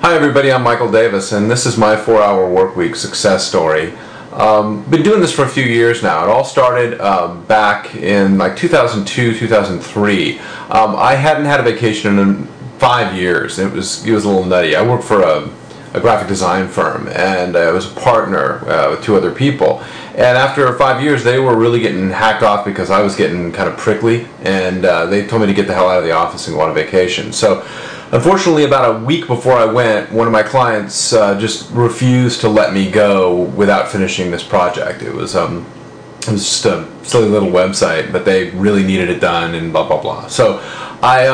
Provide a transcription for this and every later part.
Hi everybody, I'm Michael Davis and this is my 4-hour work week success story. Been doing this for a few years now. It all started back in like 2002, 2003. I hadn't had a vacation in 5 years. It was a little nutty. I worked for a graphic design firm and I was a partner with 2 other people. And after 5 years they were really getting hacked off because I was getting kind of prickly, and they told me to get the hell out of the office and go on vacation. So unfortunately, about a week before I went, one of my clients just refused to let me go without finishing this project. It was just a silly little website, but they really needed it done and blah blah blah. So I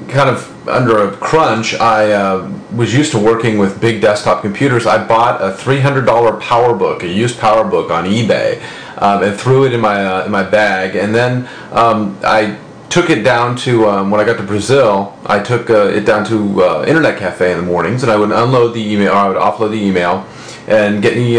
kind of under a crunch, I was used to working with big desktop computers. I bought a $300 PowerBook, a used PowerBook on eBay, and threw it in my bag, and then I took it down to, when I got to Brazil, I took it down to Internet Cafe in the mornings, and I would unload the email, or I would offload the email and get any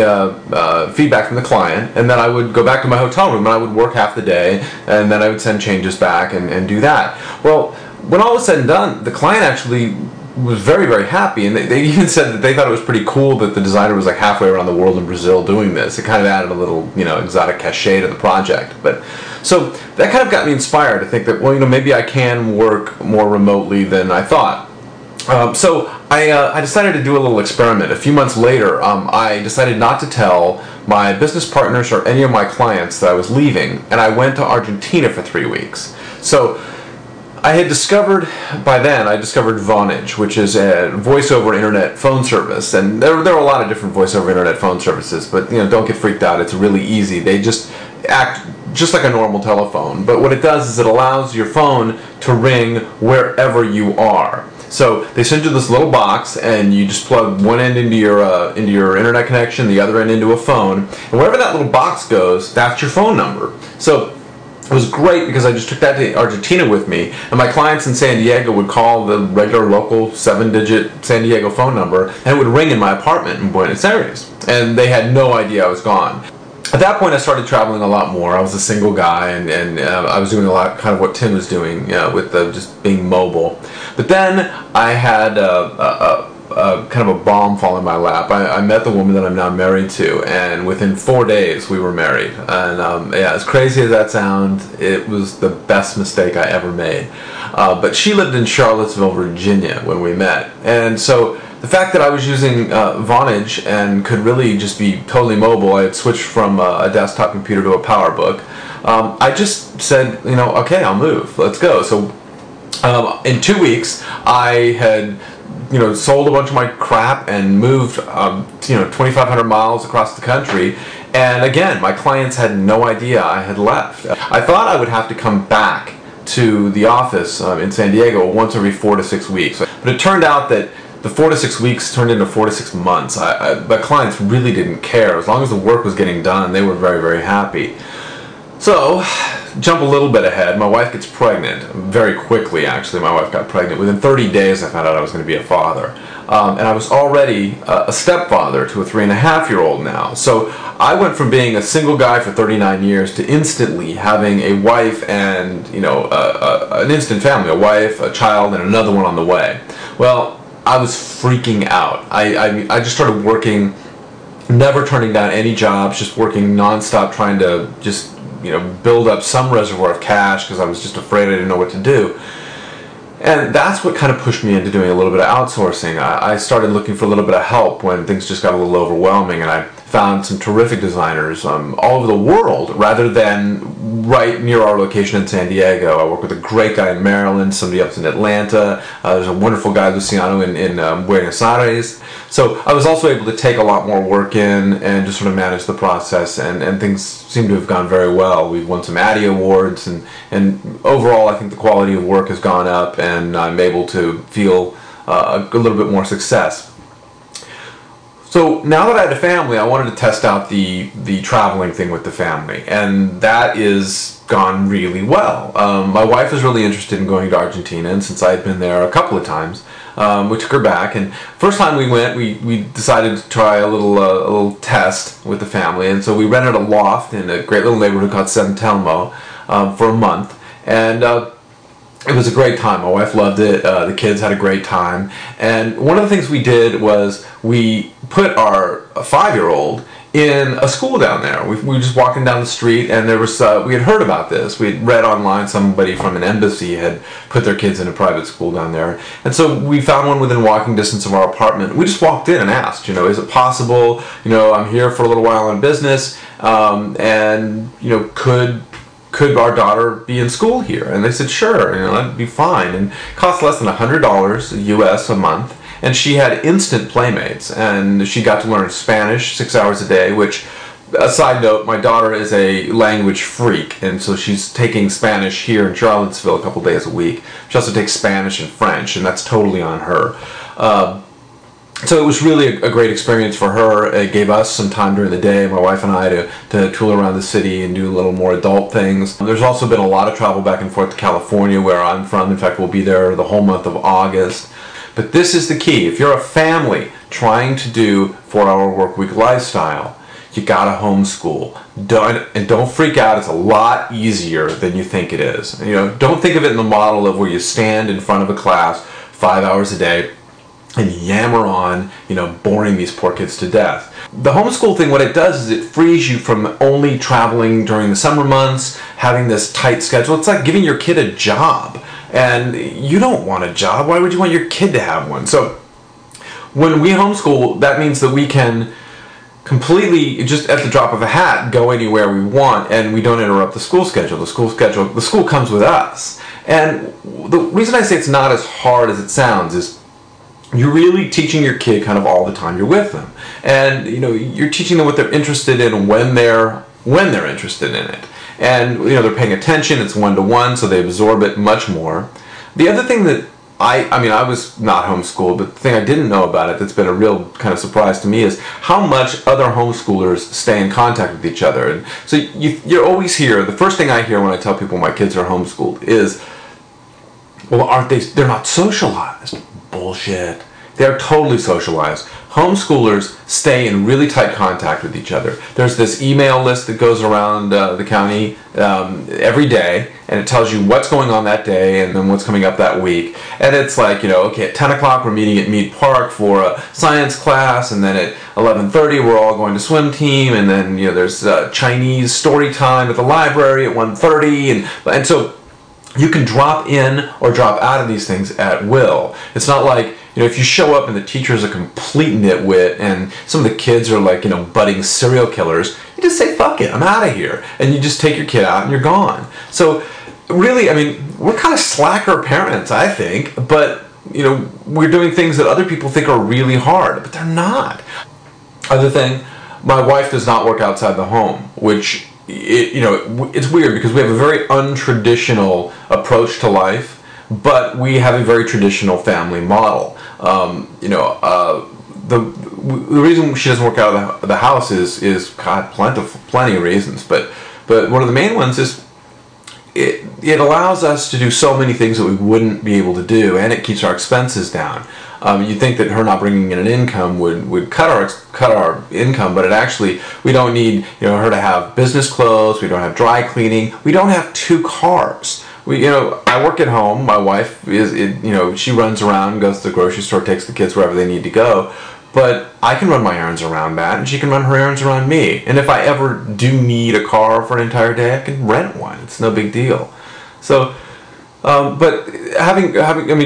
feedback from the client, and then I would go back to my hotel room and I would work half the day, and then I would send changes back and do that. Well, when all was said and done, the client actually was very, very happy, and they even said that they thought it was pretty cool that the designer was like halfway around the world in Brazil doing this. It kind of added a little, exotic cachet to the project. But so that kind of got me inspired to think that, well, maybe I can work more remotely than I thought. So I decided to do a little experiment. A few months later, I decided not to tell my business partners or any of my clients that I was leaving, and I went to Argentina for 3 weeks. So I had discovered, by then, I discovered Vonage, which is a voice-over internet phone service. And there are a lot of different voice-over internet phone services, but don't get freaked out. It's really easy. They just act just like a normal telephone. But what it does is it allows your phone to ring wherever you are. So they send you this little box, and you just plug one end into your internet connection, the other end into a phone, and wherever that little box goes, that's your phone number. So it was great because I just took that to Argentina with me, and my clients in San Diego would call the regular local 7-digit San Diego phone number, and it would ring in my apartment in Buenos Aires, and they had no idea I was gone. At that point, I started traveling a lot more. I was a single guy, and I was doing a lot, kind of what Tim was doing, with just being mobile. But then I had kind of a bomb fall in my lap. I met the woman that I'm now married to, and within 4 days we were married. And yeah, as crazy as that sounds, it was the best mistake I ever made. But she lived in Charlottesville, Virginia when we met, and so the fact that I was using Vonage and could really just be totally mobile, I had switched from a desktop computer to a PowerBook. I just said, okay, I'll move. Let's go. So in 2 weeks, I had sold a bunch of my crap and moved 2,500 miles across the country. And again, my clients had no idea I had left. I thought I would have to come back to the office in San Diego once every 4 to 6 weeks. But it turned out that the 4 to 6 weeks turned into 4 to 6 months. My clients really didn't care. As long as the work was getting done, they were very, very happy. So, jump a little bit ahead. My wife gets pregnant very quickly, actually. My wife got pregnant. Within 30 days, I found out I was going to be a father. And I was already a stepfather to a 3.5-year-old now. So I went from being a single guy for 39 years to instantly having a wife and, an instant family, a wife, a child, and another one on the way. Well, I was freaking out. I just started working, never turning down any jobs, just working nonstop, trying to just build up some reservoir of cash because I was just afraid I didn't know what to do. And that's what kind of pushed me into doing a little bit of outsourcing. I started looking for a little bit of help when things just got a little overwhelming, and I found some terrific designers all over the world rather than right near our location in San Diego. I work with a great guy in Maryland, somebody else in Atlanta. There's a wonderful guy, Luciano, in Buenos Aires. So I was also able to take a lot more work in and just sort of manage the process, and things seem to have gone very well. We've won some Addy Awards, and overall I think the quality of work has gone up, and I'm able to feel a little bit more success. So now that I had a family, I wanted to test out the traveling thing with the family, and that is gone really well. My wife is really interested in going to Argentina, and since I had been there a couple of times, we took her back. And first time we went, we decided to try a little test with the family, and so we rented a loft in a great little neighborhood called San Telmo for a month, and it was a great time. My wife loved it. The kids had a great time. And one of the things we did was we put our 5-year-old in a school down there. We were just walking down the street, and there was we had heard about this. We had read online somebody from an embassy had put their kids in a private school down there. And so we found one within walking distance of our apartment. We just walked in and asked, is it possible? I'm here for a little while on business, and could our daughter be in school here? And they said, sure, that'd be fine. And it cost less than $100 US a month. And she had instant playmates, and she got to learn Spanish 6 hours a day, which, a side note, my daughter is a language freak, and so she's taking Spanish here in Charlottesville a couple days a week. She also takes Spanish and French, and that's totally on her. So it was really a great experience for her. It gave us some time during the day, my wife and I, to tool around the city and do a little more adult things. There's also been a lot of travel back and forth to California, where I'm from. In fact, we'll be there the whole month of August. But this is the key. If you're a family trying to do 4-hour work week lifestyle, you gotta homeschool. Don't freak out. It's a lot easier than you think it is. Don't think of it in the model of where you stand in front of a class 5 hours a day and yammer on, boring these poor kids to death. The homeschool thing, what it does is it frees you from only traveling during the summer months, having this tight schedule. It's like giving your kid a job. And you don't want a job. Why would you want your kid to have one? So when we homeschool, that means that we can completely, just at the drop of a hat, go anywhere we want, and we don't interrupt the school schedule. The school comes with us. And the reason I say it's not as hard as it sounds is you're really teaching your kid kind of all the time you're with them. And you're teaching them what they're interested in when they're interested in it. And they're paying attention. It's one-to-one, so they absorb it much more. The other thing that I was not homeschooled, but the thing I didn't know about it that's been a real kind of surprise to me is how much other homeschoolers stay in contact with each other. And so you always hear, the first thing I hear when I tell people my kids are homeschooled is, well, they're not socialized. Bullshit. They're totally socialized. Homeschoolers stay in really tight contact with each other. There's this email list that goes around the county every day, and it tells you what's going on that day and then what's coming up that week. And it's like, okay, at 10 o'clock we're meeting at Mead Park for a science class, and then at 11:30 we're all going to swim team, and then there's Chinese story time at the library at 1:30, and so you can drop in or drop out of these things at will. It's not like, if you show up and the teacher's a complete nitwit and some of the kids are like, budding serial killers, you just say, fuck it, I'm out of here. And you just take your kid out and you're gone. So really, we're kind of slacker parents, I think, but, we're doing things that other people think are really hard, but they're not. Other thing, my wife does not work outside the home, which it's weird because we have a very untraditional approach to life, but we have a very traditional family model. The reason she doesn't work out of the house is God, plenty of reasons, but one of the main ones is it allows us to do so many things that we wouldn't be able to do, and it keeps our expenses down. You'd think that her not bringing in an income would cut our income, but it actually, we don't need her to have business clothes. We don't have dry cleaning. We don't have 2 cars. I work at home. My wife she runs around, goes to the grocery store, takes the kids wherever they need to go. But I can run my errands around that, and she can run her errands around me. And if I ever do need a car for an entire day, I can rent one. It's no big deal. So. But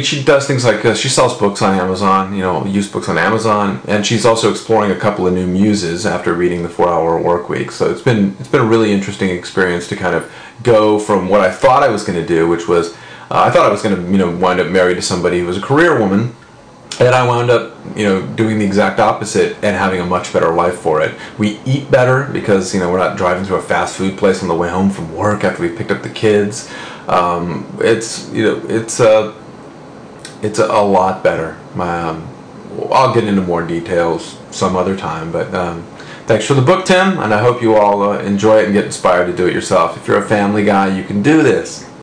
she does things like she sells books on Amazon, used books on Amazon, and she's also exploring a couple of new muses after reading the 4-hour Workweek. So it's been a really interesting experience to kind of go from what I thought I was going to do, which was I thought I was going to wind up married to somebody who was a career woman, and I wound up doing the exact opposite and having a much better life for it. We eat better because we're not driving through a fast food place on the way home from work after we picked up the kids. It's a lot better. I'll get into more details some other time, but thanks for the book, Tim, and I hope you all enjoy it and get inspired to do it yourself. If you're a family guy, you can do this.